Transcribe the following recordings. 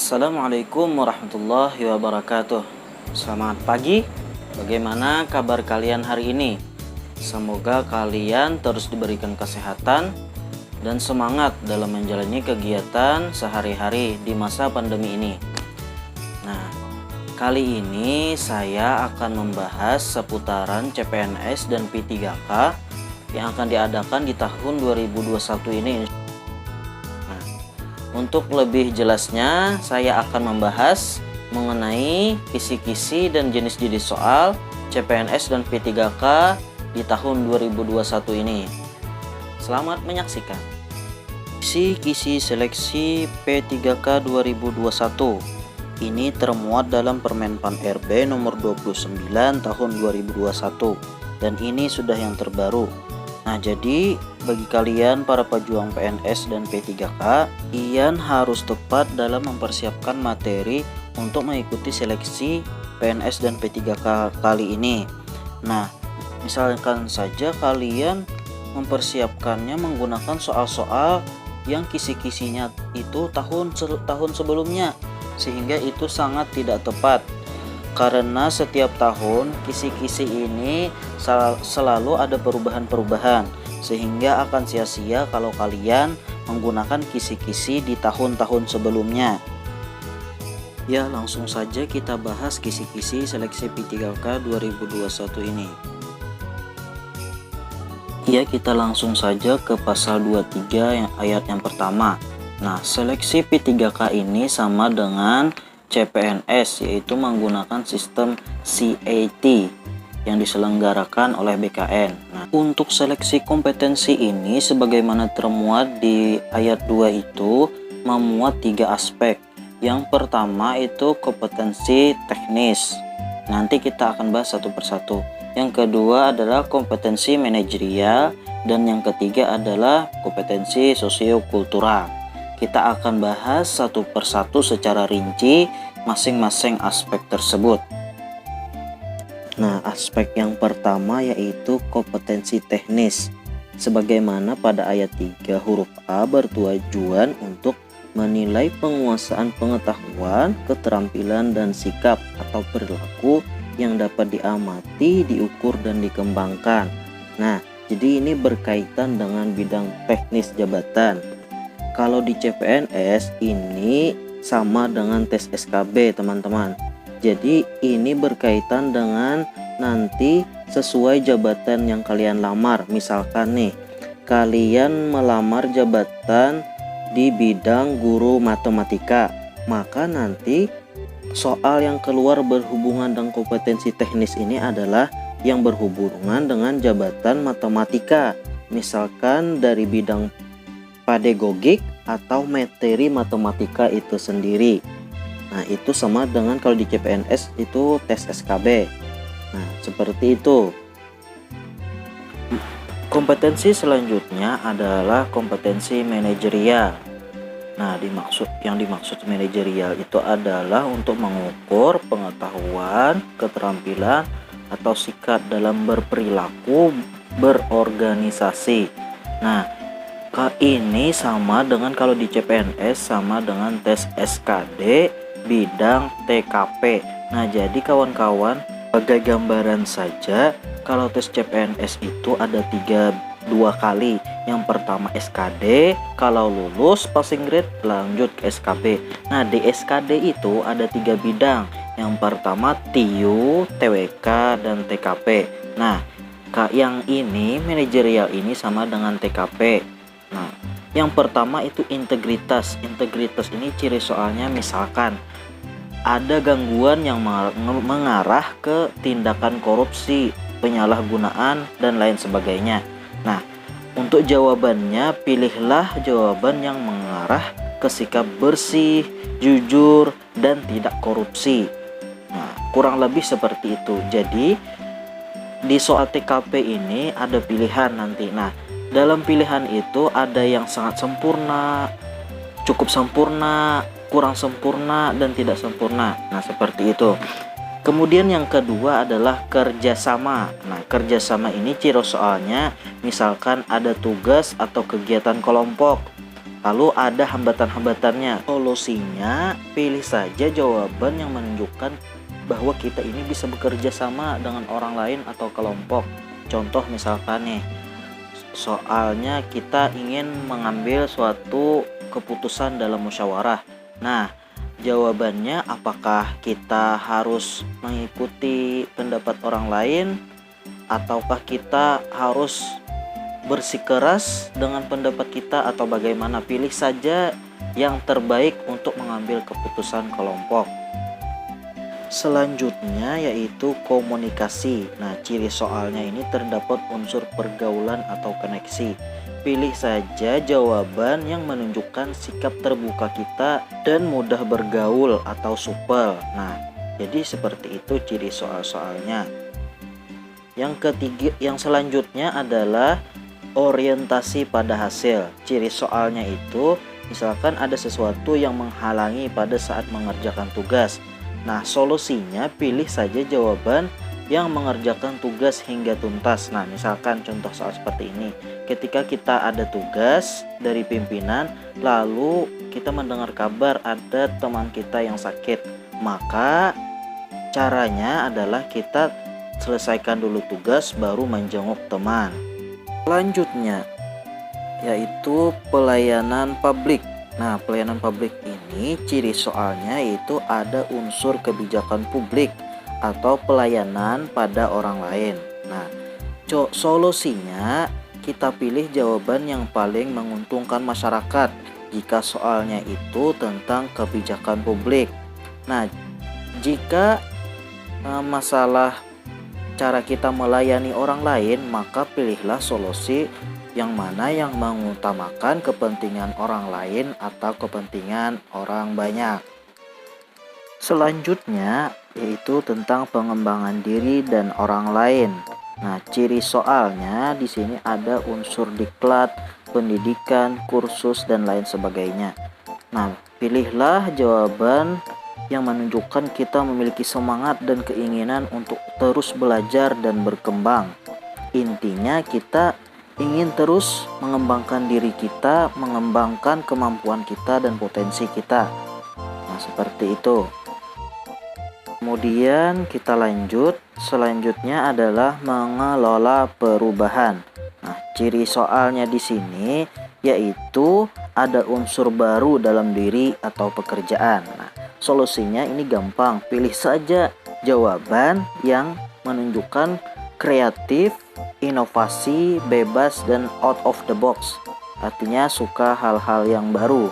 Assalamualaikum warahmatullahi wabarakatuh. Selamat pagi. Bagaimana kabar kalian hari ini? Semoga kalian terus diberikan kesehatan dan semangat dalam menjalani kegiatan sehari-hari di masa pandemi ini. Nah, kali ini saya akan membahas seputaran CPNS dan P3K yang akan diadakan di tahun 2021 ini. Untuk lebih jelasnya, saya akan membahas mengenai kisi-kisi dan jenis-jenis soal CPNS dan P3K di tahun 2021 ini. Selamat menyaksikan. Kisi-kisi seleksi P3K 2021 ini termuat dalam Permenpan RB nomor 29 tahun 2021 dan ini sudah yang terbaru. Nah, jadi bagi kalian para pejuang PNS dan P3K, kalian harus tepat dalam mempersiapkan materi untuk mengikuti seleksi PNS dan P3K kali ini. Nah, misalkan saja kalian mempersiapkannya menggunakan soal-soal yang kisi-kisinya itu tahun sebelumnya, sehingga itu sangat tidak tepat. Karena setiap tahun kisi-kisi ini selalu ada perubahan-perubahan, sehingga akan sia-sia kalau kalian menggunakan kisi-kisi di tahun-tahun sebelumnya. Ya, langsung saja kita bahas kisi-kisi seleksi P3K 2021 ini. Ya, kita langsung saja ke pasal 23 ayat yang pertama. Nah, seleksi P3K ini sama dengan CPNS, yaitu menggunakan sistem CAT yang diselenggarakan oleh BKN. Nah, untuk seleksi kompetensi ini sebagaimana termuat di ayat 2 itu memuat 3 aspek. Yang pertama itu kompetensi teknis. Nanti kita akan bahas satu persatu. Yang kedua adalah kompetensi manajerial dan yang ketiga adalah kompetensi sosiokultural. Kita akan bahas satu persatu secara rinci masing-masing aspek tersebut. Nah, aspek yang pertama yaitu kompetensi teknis. Sebagaimana pada ayat 3 huruf A bertujuan untuk menilai penguasaan pengetahuan, keterampilan dan sikap atau perilaku yang dapat diamati, diukur dan dikembangkan. Nah, jadi ini berkaitan dengan bidang teknis jabatan. Kalau di CPNS ini sama dengan tes SKB, teman-teman. Jadi ini berkaitan dengan nanti sesuai jabatan yang kalian lamar. Misalkan nih, kalian melamar jabatan di bidang guru matematika, maka nanti soal yang keluar berhubungan dengan kompetensi teknis ini adalah yang berhubungan dengan jabatan matematika. Misalkan dari bidang pedagogik atau materi matematika itu sendiri. Nah, itu sama dengan kalau di CPNS itu tes SKB. Nah, seperti itu. Kompetensi selanjutnya adalah kompetensi manajerial. Nah, yang dimaksud manajerial itu adalah untuk mengukur pengetahuan, keterampilan atau sikap dalam berperilaku, berorganisasi. Nah, ini sama dengan kalau di CPNS sama dengan tes SKD bidang TKP. Nah, jadi kawan-kawan, sebagai gambaran saja, kalau tes CPNS itu ada 2 kali. Yang pertama SKD, kalau lulus passing grade lanjut ke SKB. Nah, di SKD itu ada 3 bidang. Yang pertama TIU, TWK dan TKP. Nah, yang ini manajerial ini sama dengan TKP. Nah, yang pertama itu integritas. Integritas ini ciri soalnya misalkan ada gangguan yang mengarah ke tindakan korupsi, penyalahgunaan dan lain sebagainya. Nah, untuk jawabannya pilihlah jawaban yang mengarah ke sikap bersih, jujur dan tidak korupsi. Nah, kurang lebih seperti itu. Jadi di soal TKP ini ada pilihan nanti. Nah, dalam pilihan itu ada yang sangat sempurna, cukup sempurna, kurang sempurna, dan tidak sempurna. Nah, seperti itu. Kemudian yang kedua adalah kerjasama. Nah, kerjasama ini ciri soalnya misalkan ada tugas atau kegiatan kelompok lalu ada hambatan-hambatannya. Solusinya, pilih saja jawaban yang menunjukkan bahwa kita ini bisa bekerja sama dengan orang lain atau kelompok. Contoh misalkan nih, soalnya kita ingin mengambil suatu keputusan dalam musyawarah. Nah, jawabannya apakah kita harus mengikuti pendapat orang lain ataukah kita harus bersikeras dengan pendapat kita atau bagaimana? Pilih saja yang terbaik untuk mengambil keputusan kelompok. Selanjutnya yaitu komunikasi. Nah, ciri soalnya ini terdapat unsur pergaulan atau koneksi. Pilih saja jawaban yang menunjukkan sikap terbuka kita dan mudah bergaul atau supel. Nah, jadi seperti itu ciri soal-soalnya. Yang selanjutnya adalah orientasi pada hasil. Ciri soalnya itu misalkan ada sesuatu yang menghalangi pada saat mengerjakan tugas. Nah, solusinya pilih saja jawaban yang mengerjakan tugas hingga tuntas. Nah, misalkan contoh soal seperti ini. Ketika kita ada tugas dari pimpinan, lalu kita mendengar kabar ada teman kita yang sakit, maka caranya adalah kita selesaikan dulu tugas baru menjenguk teman. Selanjutnya yaitu pelayanan publik. Nah, pelayanan publik ini ciri soalnya yaitu ada unsur kebijakan publik atau pelayanan pada orang lain. Nah, solusinya kita pilih jawaban yang paling menguntungkan masyarakat jika soalnya itu tentang kebijakan publik. Nah, jika masalah cara kita melayani orang lain, maka pilihlah solusi yang mana yang mengutamakan kepentingan orang lain atau kepentingan orang banyak. Selanjutnya yaitu tentang pengembangan diri dan orang lain. Nah, ciri soalnya di sini ada unsur diklat, pendidikan, kursus dan lain sebagainya. Nah, pilihlah jawaban yang menunjukkan kita memiliki semangat dan keinginan untuk terus belajar dan berkembang. Intinya kita ingin terus mengembangkan diri kita, mengembangkan kemampuan kita dan potensi kita. Nah, seperti itu. Kemudian kita lanjut. Selanjutnya adalah mengelola perubahan. Nah, ciri soalnya di sini yaitu ada unsur baru dalam diri atau pekerjaan. Nah, solusinya ini gampang. Pilih saja jawaban yang menunjukkan kreatif, inovasi, bebas, dan out of the box. Artinya suka hal-hal yang baru.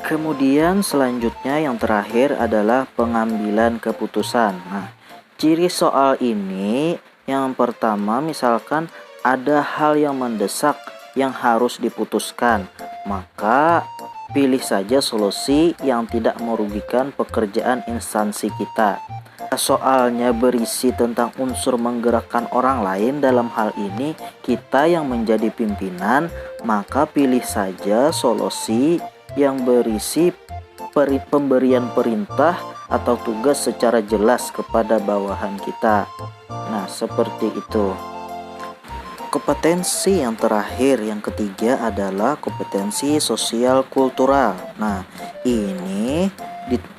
Kemudian selanjutnya yang terakhir adalah pengambilan keputusan. Nah, ciri soal ini yang pertama misalkan ada hal yang mendesak yang harus diputuskan, maka pilih saja solusi yang tidak merugikan pekerjaan instansi kita. Soalnya berisi tentang unsur menggerakkan orang lain, dalam hal ini kita yang menjadi pimpinan, maka pilih saja solusi yang berisi pemberian perintah atau tugas secara jelas kepada bawahan kita. Nah, seperti itu. Kompetensi yang terakhir, yang ketiga adalah kompetensi sosial kultural. Nah, ini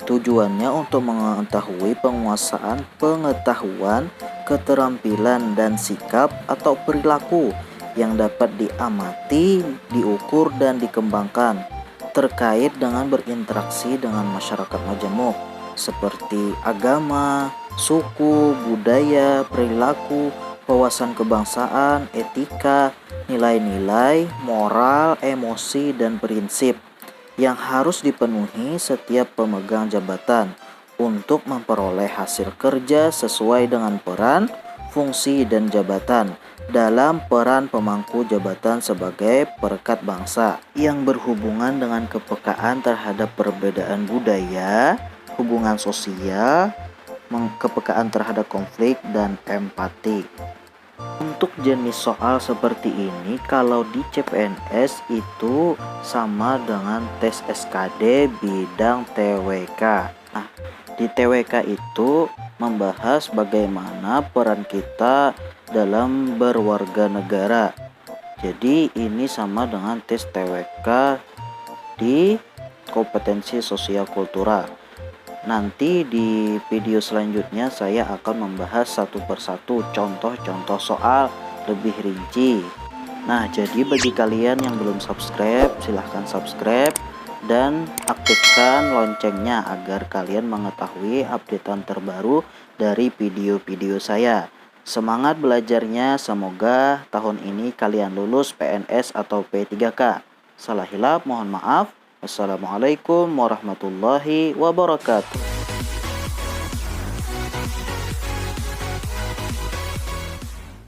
tujuannya untuk mengetahui penguasaan pengetahuan, keterampilan, dan sikap atau perilaku yang dapat diamati, diukur, dan dikembangkan terkait dengan berinteraksi dengan masyarakat majemuk seperti agama, suku, budaya, perilaku, wawasan kebangsaan, etika, nilai-nilai, moral, emosi, dan prinsip yang harus dipenuhi setiap pemegang jabatan untuk memperoleh hasil kerja sesuai dengan peran, fungsi, dan jabatan dalam peran pemangku jabatan sebagai perekat bangsa yang berhubungan dengan kepekaan terhadap perbedaan budaya, hubungan sosial, kepekaan terhadap konflik, dan empati. Untuk jenis soal seperti ini, kalau di CPNS itu sama dengan tes SKD bidang TWK. Nah, di TWK itu membahas bagaimana peran kita dalam berwarga negara. Jadi ini sama dengan tes TWK di kompetensi sosial kultural. Nanti di video selanjutnya saya akan membahas satu persatu contoh-contoh soal lebih rinci. Nah, jadi bagi kalian yang belum subscribe, silahkan subscribe dan aktifkan loncengnya agar kalian mengetahui updatean terbaru dari video-video saya. Semangat belajarnya, semoga tahun ini kalian lulus PNS atau P3K. Salah hilap mohon maaf. Wassalamualaikum warahmatullahi wabarakatuh.